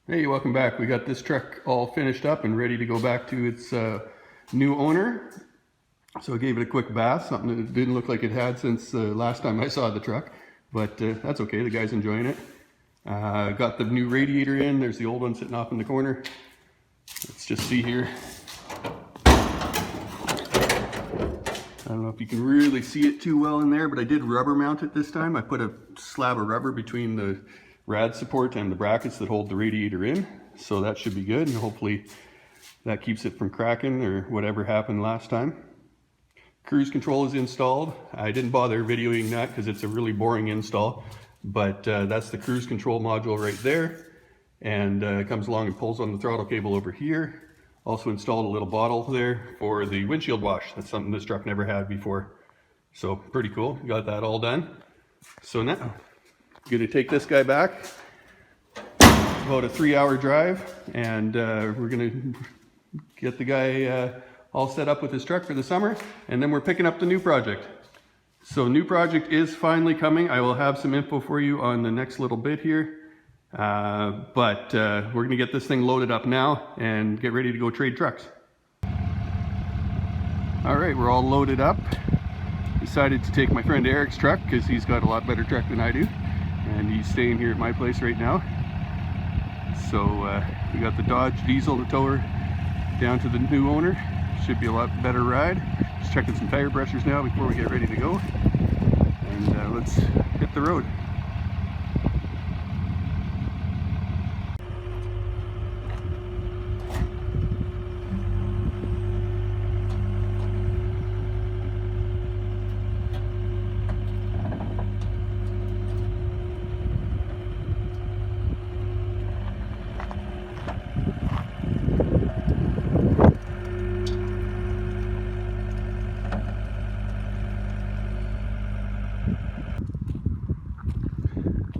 Hey, welcome back. We got this truck all finished up and ready to go back to its new owner. So I gave it a quick bath, something that it didn't look like it had since last time I saw the truck, but that's okay, the guy's enjoying it. Got the new radiator in, there's the old one sitting off in the corner. Let's just see here. I don't know if you can really see it too well in there, but I did rubber mount it this time. I put a slab of rubber between the rad support and the brackets that hold the radiator in, so that should be good, and hopefully that keeps it from cracking or whatever happened last time. Cruise control is installed. I didn't bother videoing that because it's a really boring install, but that's the cruise control module right there, and it comes along and pulls on the throttle cable over here. Also installed a little bottle there for the windshield wash. That's something this truck never had before, so pretty cool. Got that all done. So now gonna take this guy back, about a 3-hour drive, and we're gonna get the guy all set up with his truck for the summer, and then we're picking up the new project. So new project is finally coming. I will have some info for you on the next little bit here, but we're gonna get this thing loaded up now and get ready to go trade trucks. All right, we're all loaded up. Decided to take my friend Eric's truck because he's got a lot better truck than I do, and he's staying here at my place right now. So we got the Dodge diesel to tow her down to the new owner. Should be a lot better ride. Just checking some tire pressures now before we get ready to go, and let's hit the road.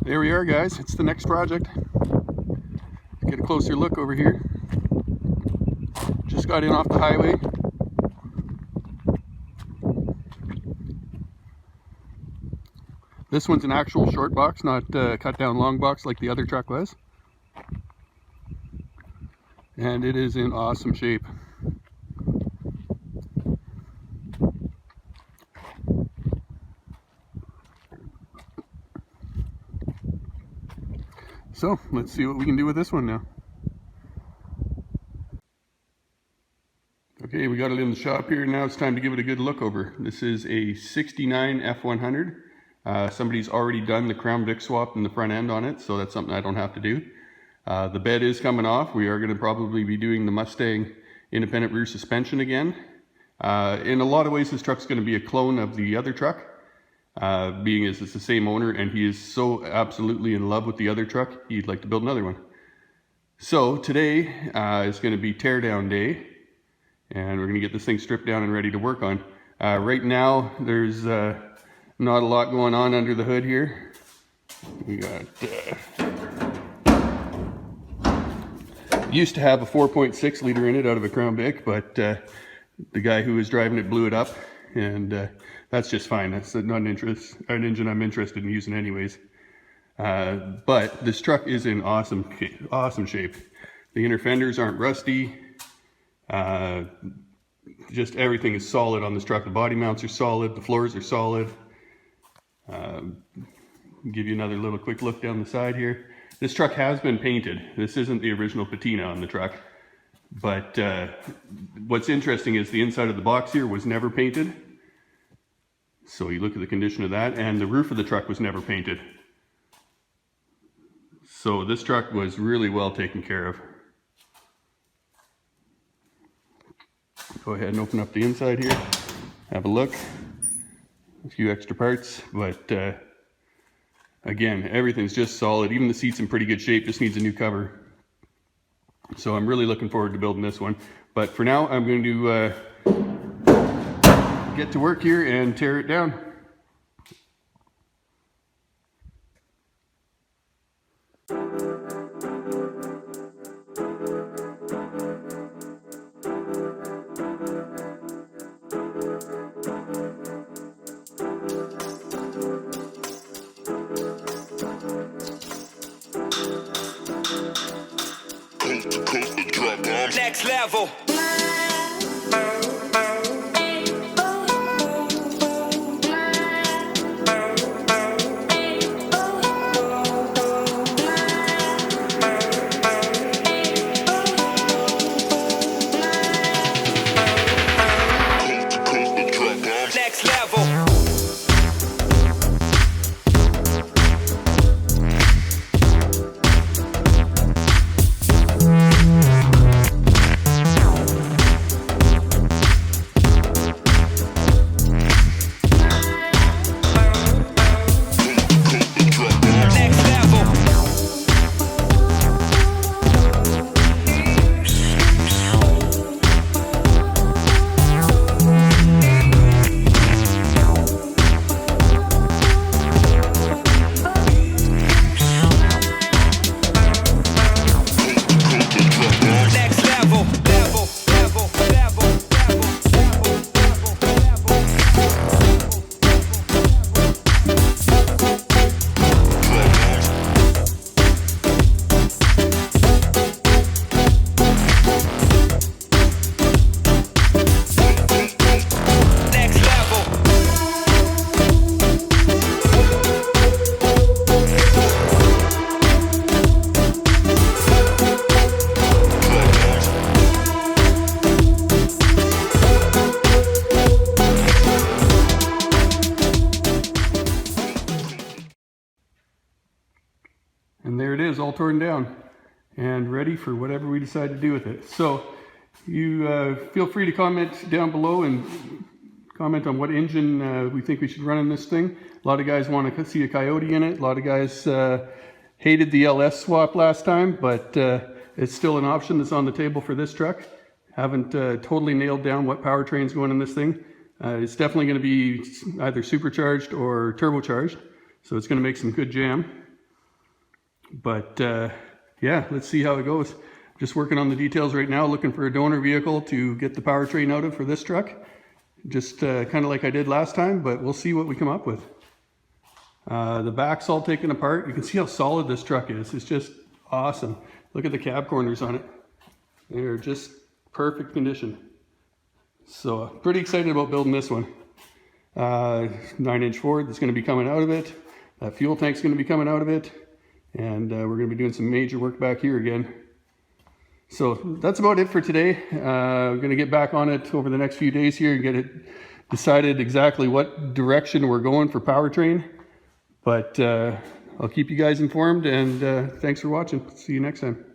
There we are, guys. It's the next project. Get a closer look over here. Just got in off the highway. This one's an actual short box, not cut down long box like the other truck was. And it is in awesome shape. So let's see what we can do with this one now. Okay, we got it in the shop here. Now it's time to give it a good look over. This is a 69 F100. Somebody's already done the Crown Vic swap in the front end on it, so that's something I don't have to do. The bed is coming off. We are going to probably be doing the Mustang independent rear suspension again. In a lot of ways, this truck's going to be a clone of the other truck. Being as it's the same owner, and he is so absolutely in love with the other truck, he'd like to build another one. So today is going to be teardown day, and we're going to get this thing stripped down and ready to work on. Right now there's not a lot going on under the hood here. We got used to have a 4.6 liter in it out of a Crown Vic, but the guy who was driving it blew it up, and that's just fine. That's not an engine I'm interested in using anyways. But this truck is in awesome shape. The inner fenders aren't rusty. Just everything is solid on this truck. The body mounts are solid. The floors are solid. Give you another little quick look down the side here. This truck has been painted. This isn't the original patina on the truck. But what's interesting is the inside of the box here was never painted. So you look at the condition of that, and the roof of the truck was never painted. So this truck was really well taken care of. Go ahead and open up the inside here, have a look. A few extra parts, but again, everything's just solid. Even the seat's in pretty good shape, just needs a new cover. So I'm really looking forward to building this one. But for now, I'm going to get to work here and tear it down. Next level. Next level. And there it is, all torn down and ready for whatever we decide to do with it. So you feel free to comment down below and comment on what engine we think we should run in this thing. A lot of guys want to see a Coyote in it. A lot of guys hated the LS swap last time, but it's still an option that's on the table for this truck. Haven't totally nailed down what powertrain's going in this thing. It's definitely going to be either supercharged or turbocharged, so it's going to make some good jam. But yeah, let's see how it goes. Just working on the details right now, looking for a donor vehicle to get the powertrain out of for this truck. Just kind of like I did last time, but we'll see what we come up with. The back's all taken apart. You can see how solid this truck is. It's just awesome. Look at the cab corners on it. They're just perfect condition. So pretty excited about building this one. 9-inch Ford that's going to be coming out of it. That fuel tank's going to be coming out of it. And we're going to be doing some major work back here again. So that's about it for today. We're going to get back on it over the next few days here and get it decided exactly what direction we're going for powertrain. But I'll keep you guys informed, and thanks for watching. See you next time.